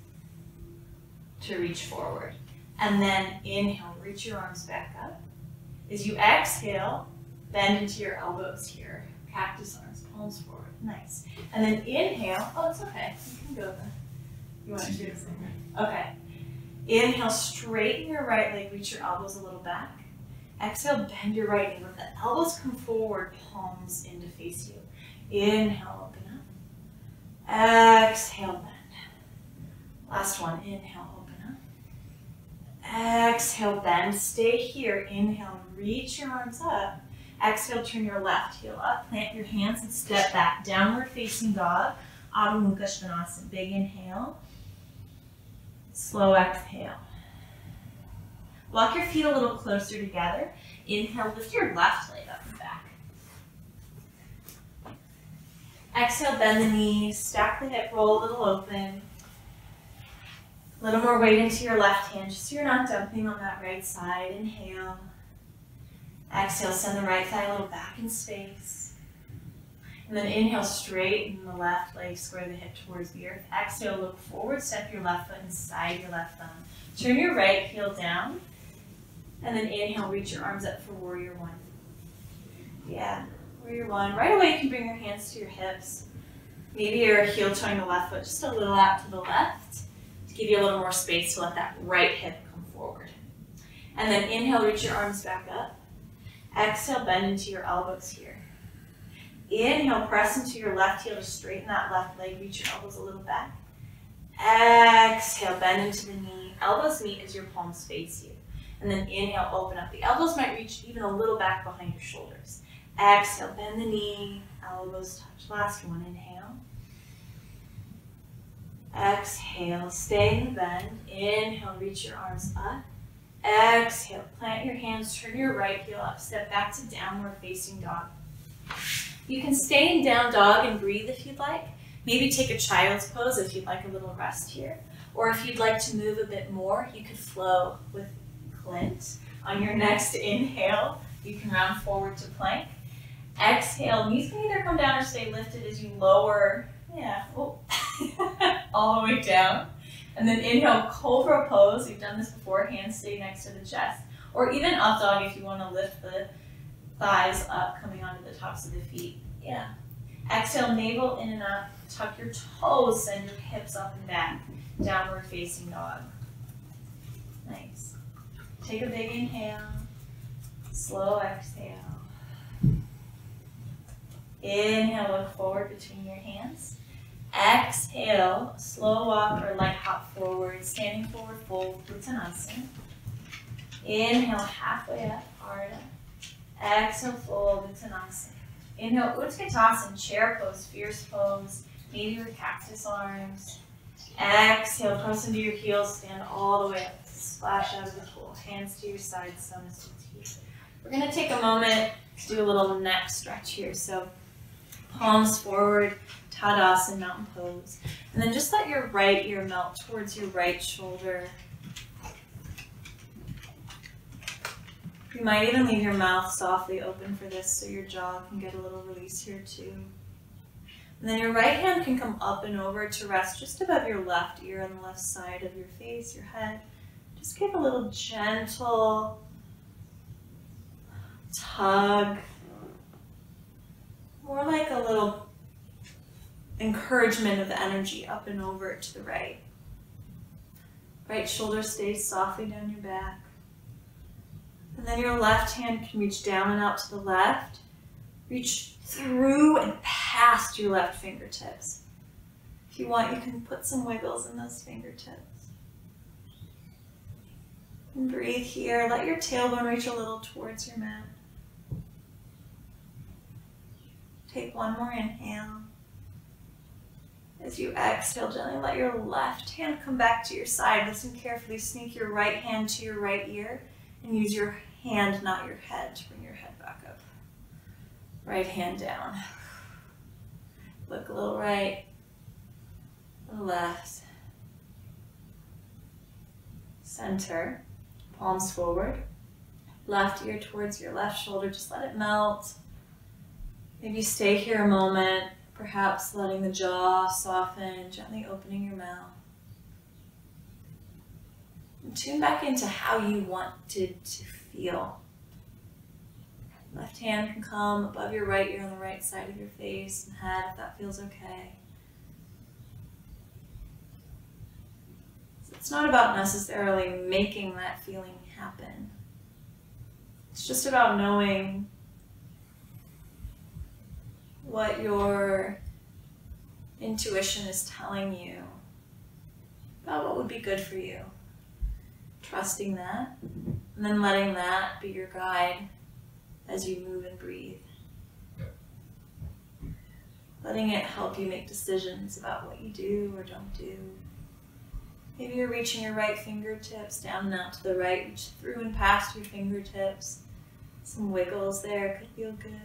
to reach forward. And then inhale, reach your arms back up. As you exhale, bend into your elbows here. Cactus arms, palms forward. Nice. And then inhale. Oh, it's okay. You can go then. You want to do the same? Okay. Inhale, straighten your right leg, reach your elbows a little back. Exhale, bend your right knee. Let the elbows come forward, palms in to face you. Inhale, open up. Exhale, bend. Last one. Inhale, open up. Exhale, bend. Stay here. Inhale, reach your arms up. Exhale, turn your left heel up, plant your hands and step back. Downward facing dog, Adho Mukha Svanasana. Big inhale, slow exhale. Walk your feet a little closer together. Inhale, lift your left leg up and back. Exhale, bend the knees, stack the hip, roll a little open. A little more weight into your left hand, just so you're not dumping on that right side. Inhale. Exhale, send the right thigh a little back in space. And then inhale, straighten the left leg, square the hip towards the earth. Exhale, look forward, step your left foot inside your left thumb. Turn your right heel down. And then inhale, reach your arms up for warrior one. Yeah, warrior one. Right away, you can bring your hands to your hips. Maybe you're heel toeing the left foot just a little out to the left to give you a little more space to let that right hip come forward. And then inhale, reach your arms back up. Exhale, bend into your elbows here. Inhale, press into your left heel to straighten that left leg, reach your elbows a little back. Exhale, bend into the knee. Elbows meet as your palms face you. And then inhale, open up. The elbows might reach even a little back behind your shoulders. Exhale, bend the knee, elbows touch. Last one, inhale. Exhale, stay in the bend. Inhale, reach your arms up. Exhale, plant your hands, turn your right heel up, step back to downward facing dog. You can stay in down dog and breathe if you'd like. Maybe take a child's pose if you'd like a little rest here. Or if you'd like to move a bit more, you could flow with Clint. On your next inhale, you can round forward to plank. Exhale, knees can either come down or stay lifted as you lower, all the way down. And then inhale, cobra pose. We've done this before. Hands stay next to the chest. Or even up dog if you want to lift the thighs up, coming onto the tops of the feet. Yeah. Exhale, navel in and up. Tuck your toes, send your hips up and back. Downward facing dog. Nice. Take a big inhale. Slow exhale. Inhale, look forward between your hands. Exhale, slow walk or light hop forward, standing forward fold, Uttanasana. Inhale, halfway up, Ardha. Exhale, fold, Uttanasana. Inhale, Utkatasana, chair pose, fierce pose, maybe with cactus arms. Exhale, press into your heels, stand all the way up, splash out of the pool. Hands to your sides, thumb to teeth. We're gonna take a moment to do a little neck stretch here. So palms forward, Tadasana, mountain pose. And then just let your right ear melt towards your right shoulder. You might even leave your mouth softly open for this so your jaw can get a little release here too. And then your right hand can come up and over to rest just above your left ear on the left side of your face, your head. Just give a little gentle tug, more like a little encouragement of the energy up and over to the right. Right shoulder stays softly down your back. And then your left hand can reach down and out to the left. Reach through and past your left fingertips. If you want, you can put some wiggles in those fingertips. And breathe here. Let your tailbone reach a little towards your mat. Take one more inhale. As you exhale, gently let your left hand come back to your side. Listen carefully. Sneak your right hand to your right ear and use your hand, not your head, to bring your head back up. Right hand down. Look a little right, a little left. Center. Palms forward. Left ear towards your left shoulder. Just let it melt. Maybe stay here a moment, perhaps letting the jaw soften, gently opening your mouth. And tune back into how you wanted to feel. Left hand can come above your right ear on the right side of your face and head, if that feels okay. So it's not about necessarily making that feeling happen. It's just about knowing what your intuition is telling you about what would be good for you. Trusting that, and then letting that be your guide as you move and breathe. Letting it help you make decisions about what you do or don't do. Maybe you're reaching your right fingertips down and out to the right, reach through and past your fingertips. Some wiggles there could feel good.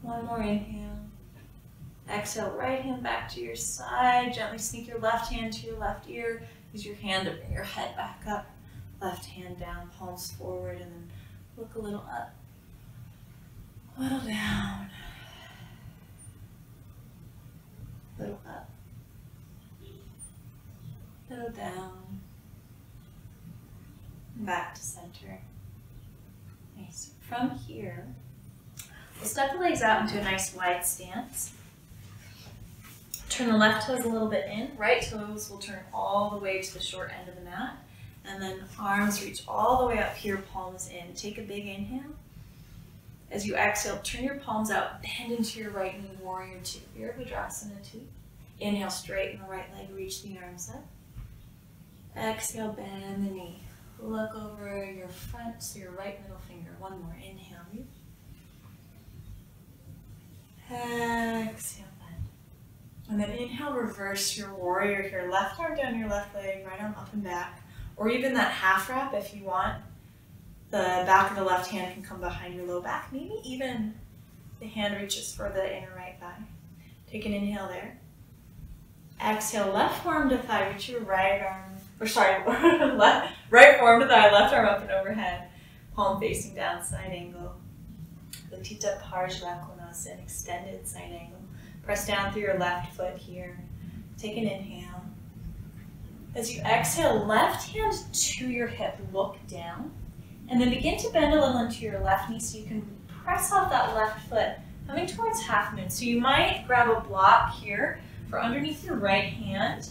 One more inhale. Exhale, right hand back to your side. Gently sneak your left hand to your left ear. Use your hand to bring your head back up. Left hand down, palms forward, and then look a little up. A little down. A little up. A little down. And back to center. Nice. From here, we'll step the legs out into a nice wide stance. Turn the left toes a little bit in. Right toes will turn all the way to the short end of the mat. And then arms reach all the way up here, palms in. Take a big inhale. As you exhale, turn your palms out, bend into your right knee, warrior two. Virabhadrasana 2. Inhale, straighten the right leg, reach the arms up. Exhale, bend the knee. Look over your front, so your right middle finger. One more, inhale. Exhale, bend. And then inhale, reverse your warrior here. Left arm down your left leg, right arm up and back. Or even that half wrap if you want. The back of the left hand can come behind your low back. Maybe even the hand reaches for the inner right thigh. Take an inhale there. Exhale, left forearm to thigh, reach your right arm, right forearm to thigh, left arm up and overhead. Palm facing down, side angle. Latita Parshva Konasana, extended side angle. Press down through your left foot here. Take an inhale. As you exhale, left hand to your hip, look down. And then begin to bend a little into your left knee so you can press off that left foot, coming towards half moon. So you might grab a block here for underneath your right hand.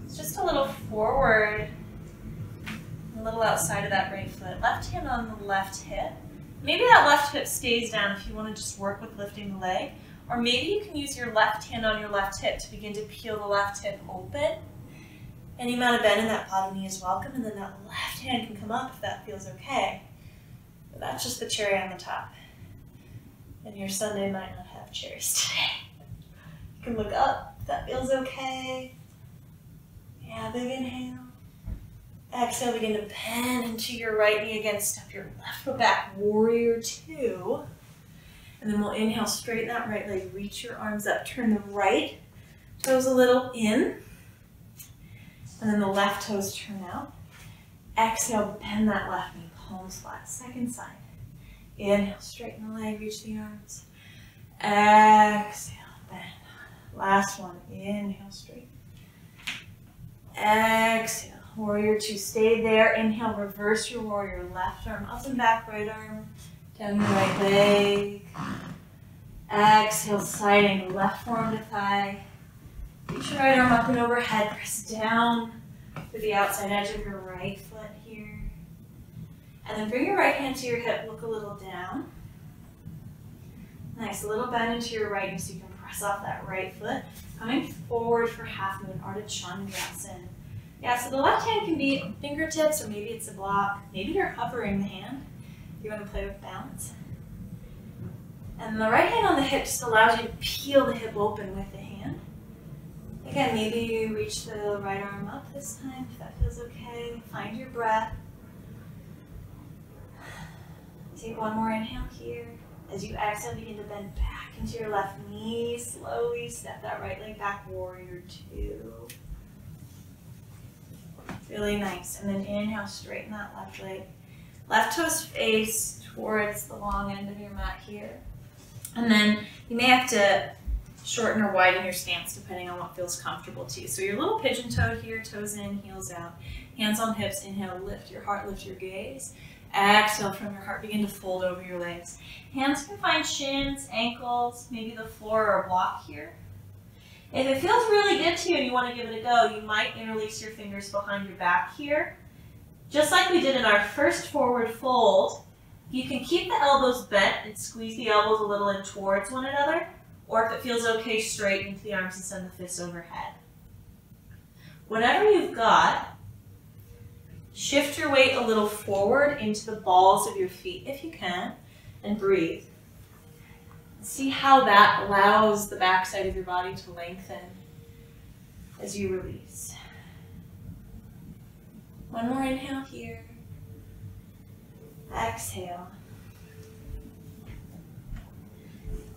It's just a little forward, a little outside of that right foot. Left hand on the left hip. Maybe that left hip stays down if you want to just work with lifting the leg. Or maybe you can use your left hand on your left hip to begin to peel the left hip open. Any amount of bend in that bottom knee is welcome, and then that left hand can come up if that feels okay. But that's just the cherry on the top. And your Sunday might not have cherries today. You can look up if that feels okay. Yeah, big inhale. Exhale, begin to bend into your right knee again. Step your left foot back, warrior two. And then we'll inhale, straighten that right leg, reach your arms up, turn the right toes a little in. And then the left toes turn out. Exhale, bend that left knee, palms flat, second side. Inhale, straighten the leg, reach the arms. Exhale, bend. Last one, inhale, straighten. Exhale. Warrior two, stay there. Inhale, reverse your warrior. Left arm up and back, right arm down your right leg. Exhale, side angle, left forearm to thigh. Reach your right arm up and overhead. Press down to the outside edge of your right foot here. And then bring your right hand to your hip, look a little down. Nice, a little bend into your right knee so you can press off that right foot. Coming forward for half moon, Ardha Chandrasana. Yeah, so the left hand can be fingertips, or maybe it's a block. Maybe you're hovering the hand. You want to play with balance. And the right hand on the hip just allows you to peel the hip open with the hand. Again, maybe you reach the right arm up this time, if that feels okay. Find your breath. Take one more inhale here. As you exhale, begin to bend back into your left knee. Slowly step that right leg back, warrior two. Really nice. And then inhale, straighten that left leg. Left toes face towards the long end of your mat here. And then you may have to shorten or widen your stance depending on what feels comfortable to you. So your little pigeon toe here, toes in, heels out. Hands on hips, inhale, lift your heart, lift your gaze. Exhale from your heart, begin to fold over your legs. Hands can find shins, ankles, maybe the floor or a block here. If it feels really good to you and you want to give it a go, you might interlace your fingers behind your back here. Just like we did in our first forward fold, you can keep the elbows bent and squeeze the elbows a little in towards one another, or if it feels okay, straighten into the arms and send the fists overhead. Whatever you've got, shift your weight a little forward into the balls of your feet if you can, and breathe. See how that allows the backside of your body to lengthen as you release. One more inhale here. Exhale.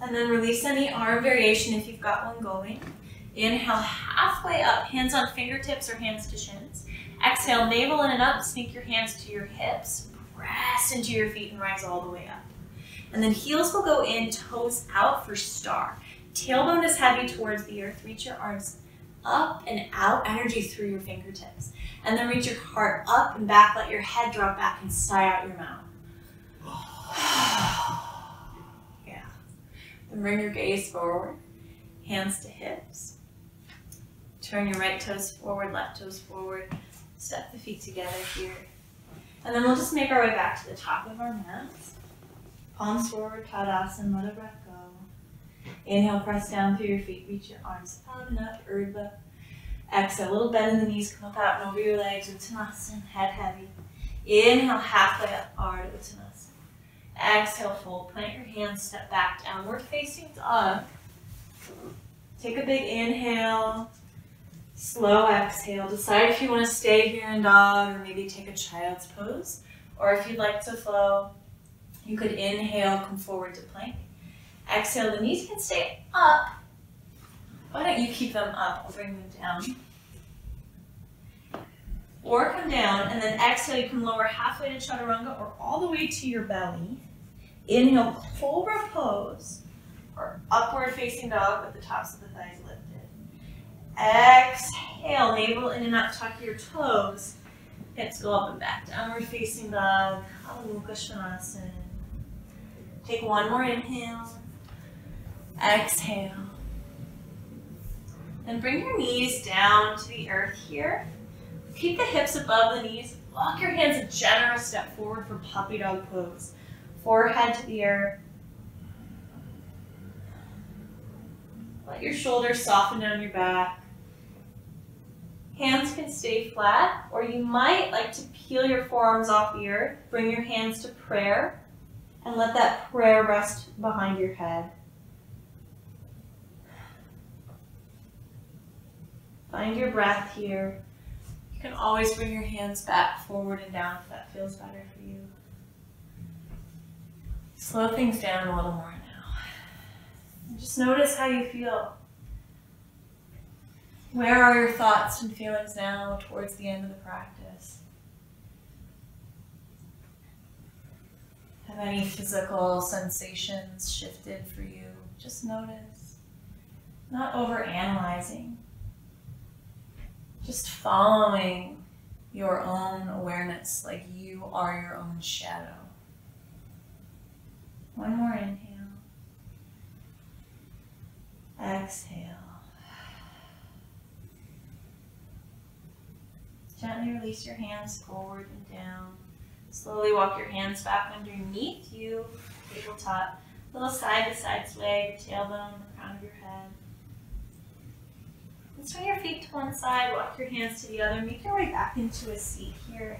And then release any arm variation if you've got one going. Inhale halfway up, hands on fingertips or hands to shins. Exhale, navel in and up, sneak your hands to your hips. Press into your feet and rise all the way up. And then heels will go in, toes out for star. Tailbone is heavy towards the earth. Reach your arms up and out, energy through your fingertips. And then reach your heart up and back, let your head drop back and sigh out your mouth. Yeah. Then bring your gaze forward, hands to hips. Turn your right toes forward, left toes forward. Step the feet together here. And then we'll just make our way back to the top of our mats. Palms forward, Tadasana, let a breath go. Inhale, press down through your feet, reach your arms out and up, Urdhva. Exhale, a little bend in the knees, come up out and over your legs, Uttanasana, head heavy. Inhale, halfway up, Ardha Uttanasana. Exhale, fold, plant your hands, step back, downward facing dog. Take a big inhale, slow exhale. Decide if you want to stay here in dog or maybe take a child's pose. Or if you'd like to flow, you could inhale, come forward to plank. Exhale, the knees can stay up. Why don't you keep them up? I'll bring them down. Or come down, and then exhale, you can lower halfway to chaturanga or all the way to your belly. Inhale, cobra pose, or upward facing dog with the tops of the thighs lifted. Exhale, navel in and up, tuck your toes. Hips go up and back, downward facing dog, Mukha Svanasana. Take one more inhale. Exhale. Then bring your knees down to the earth here. Keep the hips above the knees. Walk your hands a generous step forward for puppy dog pose. forehead to the earth. Let your shoulders soften down your back. Hands can stay flat, or you might like to peel your forearms off the earth, bring your hands to prayer, and let that prayer rest behind your head. Find your breath here. You can always bring your hands back, forward, and down if that feels better for you. Slow things down a little more now. And just notice how you feel. Where are your thoughts and feelings now towards the end of the practice? Have any physical sensations shifted for you? Just notice. Not overanalyzing. Just following your own awareness like you are your own shadow. One more inhale. Exhale. Gently release your hands forward and down. Slowly walk your hands back underneath you, tabletop. Little side-to-side sway, your tailbone, the crown of your head. And swing your feet to one side, walk your hands to the other. Make your way back into a seat here.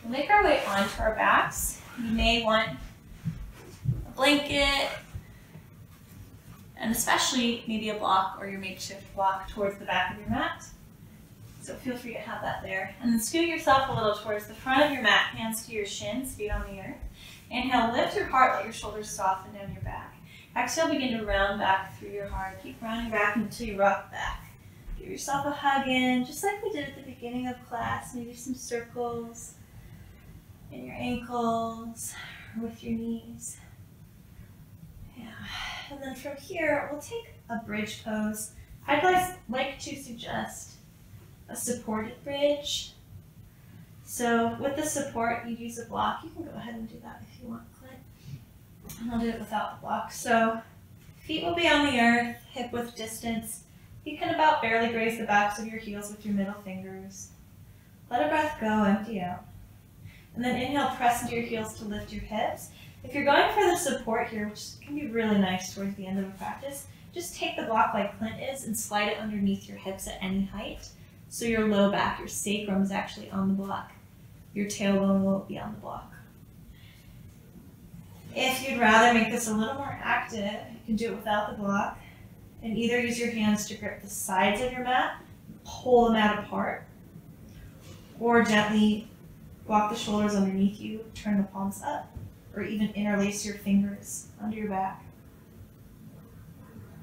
We'll make our way onto our backs. You may want a blanket, and especially maybe a block or your makeshift block towards the back of your mat. So feel free to have that there. And then scoot yourself a little towards the front of your mat, hands to your shins, feet on the earth. Inhale, lift your heart, let your shoulders soften down your back. Exhale, begin to round back through your heart. Keep rounding back until you rock back. Give yourself a hug in, just like we did at the beginning of class. Maybe some circles in your ankles or with your knees. Yeah. And then from here, we'll take a bridge pose. I'd like to suggest a supported bridge. So with the support, you'd use a block. You can go ahead and do that if you want, Clint. And I'll do it without the block. So feet will be on the earth, hip width distance. You can about barely graze the backs of your heels with your middle fingers. Let a breath go, empty out. And then inhale, press into your heels to lift your hips. If you're going for the support here, which can be really nice towards the end of a practice, just take the block like Clint is and slide it underneath your hips at any height. So your low back, your sacrum is actually on the block. Your tailbone will be on the block. If you'd rather make this a little more active, you can do it without the block and either use your hands to grip the sides of your mat, pull the mat apart, or gently walk the shoulders underneath you, turn the palms up, or even interlace your fingers under your back.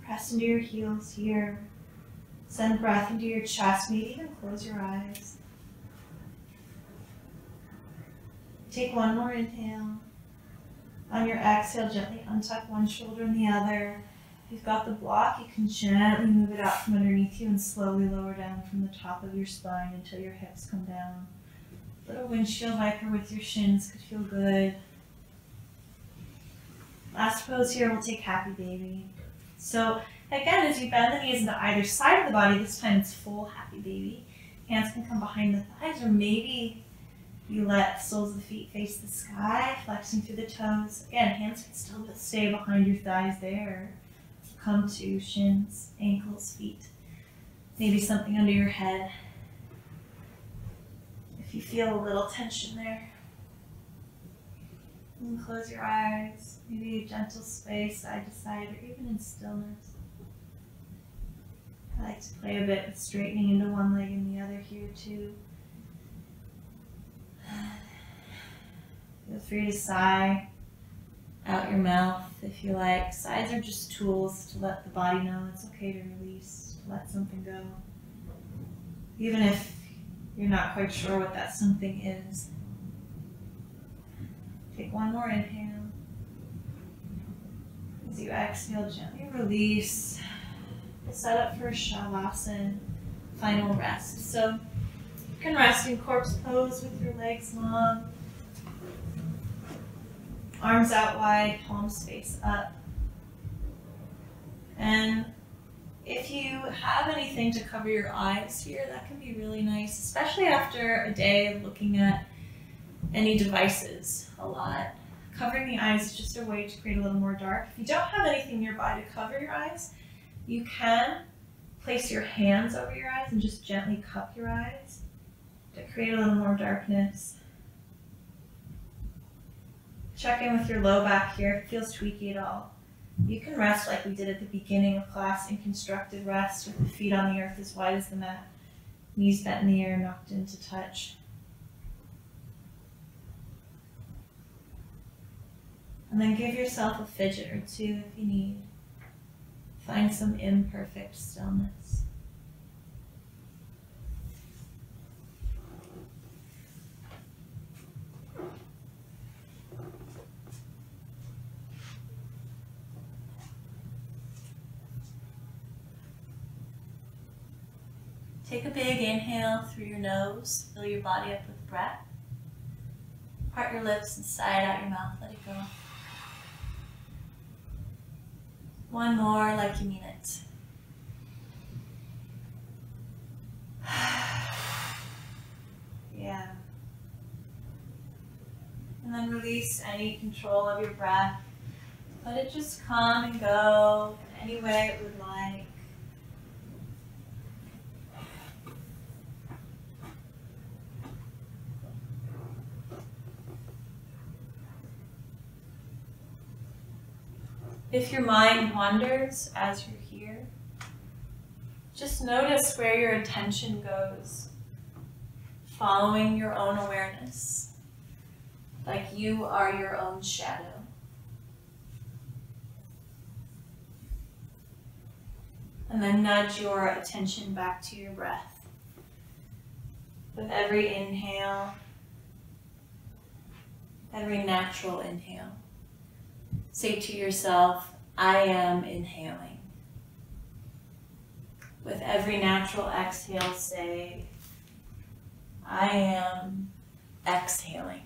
Press into your heels here. Send breath into your chest, maybe even close your eyes. Take one more inhale. On your exhale, gently untuck one shoulder and the other. If you've got the block, you can gently move it out from underneath you and slowly lower down from the top of your spine until your hips come down. Little windshield wiper with your shins could feel good. Last pose here, we'll take happy baby. So again, as you bend the knees into either side of the body, this time it's full happy baby. Hands can come behind the thighs, or maybe you let the soles of the feet face the sky, flexing through the toes. Again, hands can still stay behind your thighs there. Come to shins, ankles, feet. Maybe something under your head. If you feel a little tension there. And close your eyes. Maybe a gentle sway side to side, or even in stillness. I like to play a bit with straightening into one leg and the other here too. Feel free to sigh out your mouth if you like. Sighs are just tools to let the body know it's okay to release, to let something go. Even if you're not quite sure what that something is. Take one more inhale. As you exhale, gently release. Set up for a Shavasana, final rest. So you can rest in corpse pose with your legs long. Arms out wide, palms face up. And if you have anything to cover your eyes here, that can be really nice, especially after a day of looking at any devices a lot. Covering the eyes is just a way to create a little more dark. If you don't have anything nearby to cover your eyes, you can place your hands over your eyes and just gently cup your eyes to create a little more darkness. Check in with your low back here if it feels tweaky at all. You can rest like we did at the beginning of class in constructed rest with the feet on the earth as wide as the mat, knees bent in the air, knocked into touch. And then give yourself a fidget or two if you need. Find some imperfect stillness. Take a big inhale through your nose. Fill your body up with breath. Part your lips and sigh it out your mouth. Let it go. One more like you mean it. Yeah. And then release any control of your breath. Let it just come and go in any way it would like. If your mind wanders as you're here, just notice where your attention goes, following your own awareness, like you are your own shadow. And then nudge your attention back to your breath. With every inhale, every natural inhale, say to yourself, I am inhaling. With every natural exhale, say, I am exhaling.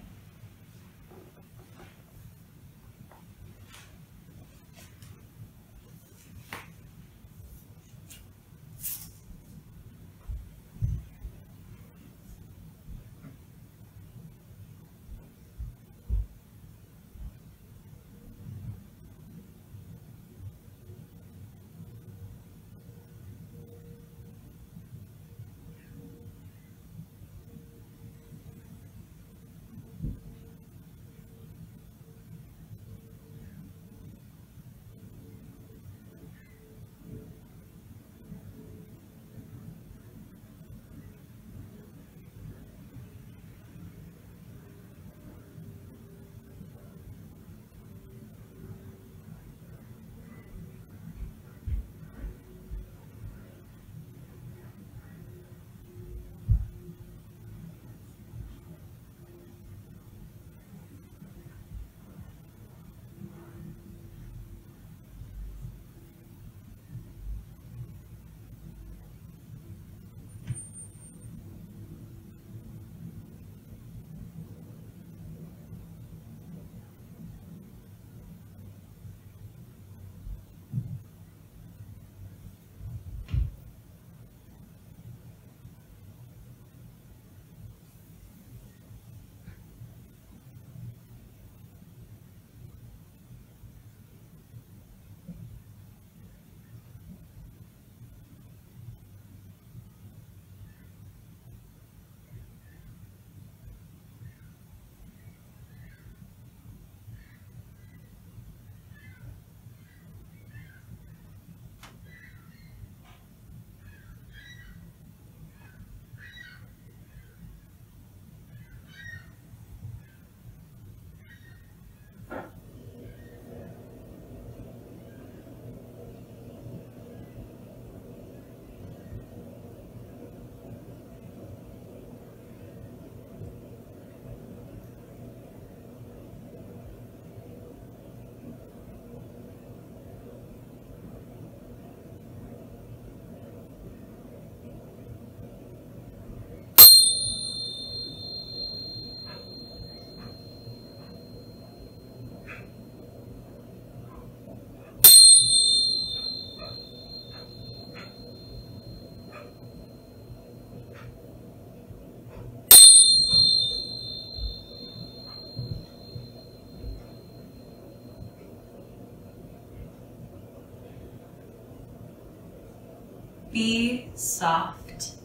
Be soft.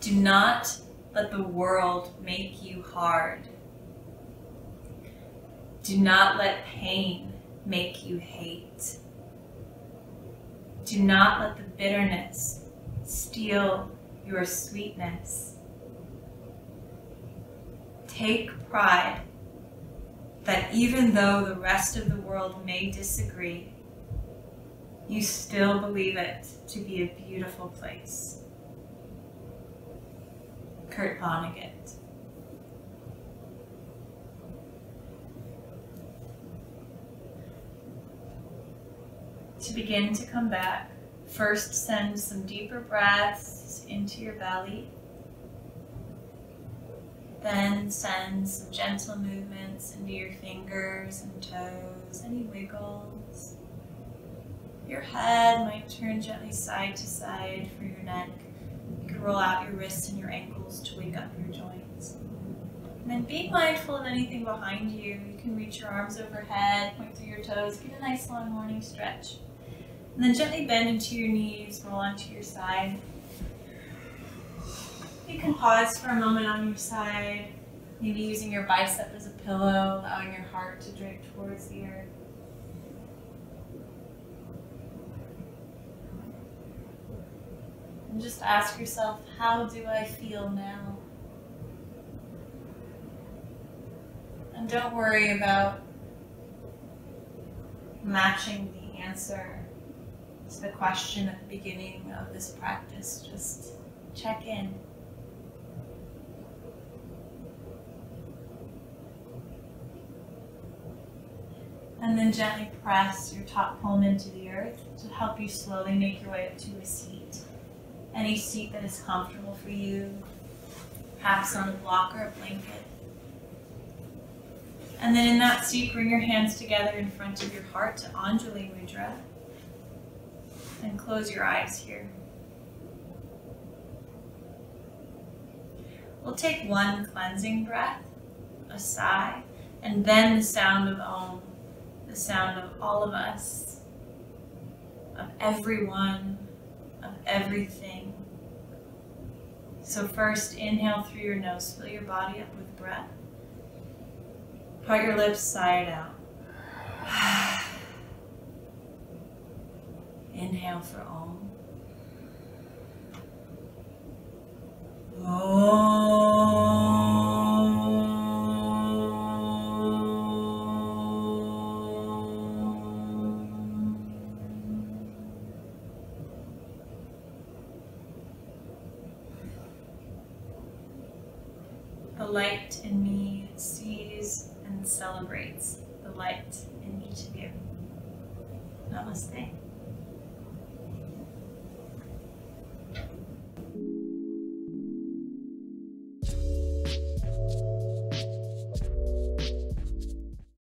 Do not let the world make you hard. Do not let pain make you hate. Do not let the bitterness steal your sweetness. Take pride that even though the rest of the world may disagree, you still believe it to be a beautiful place. Kurt Vonnegut. To begin to come back, first send some deeper breaths into your belly. Then send some gentle movements into your fingers and toes, any wiggles. Your head might turn gently side to side for your neck. You could roll out your wrists and your ankles to wake up your joints. And then be mindful of anything behind you. You can reach your arms overhead, point through your toes, get a nice long morning stretch. And then gently bend into your knees, roll onto your side. You can pause for a moment on your side, maybe using your bicep as a pillow, allowing your heart to drape towards the earth. And just ask yourself, how do I feel now? And don't worry about matching the answer to the question at the beginning of this practice. Just check in. And then gently press your top palm into the earth to help you slowly make your way up to a seat. Any seat that is comfortable for you, perhaps on a block or a blanket. And then in that seat, bring your hands together in front of your heart to Anjali Mudra. And close your eyes here. We'll take one cleansing breath, a sigh, and then the sound of Om, the sound of all of us, of everyone, of everything. So first, inhale through your nose, fill your body up with breath. Part your lips, sigh it out. Inhale for Om. The light in me sees and celebrates the light in each of you. Namaste.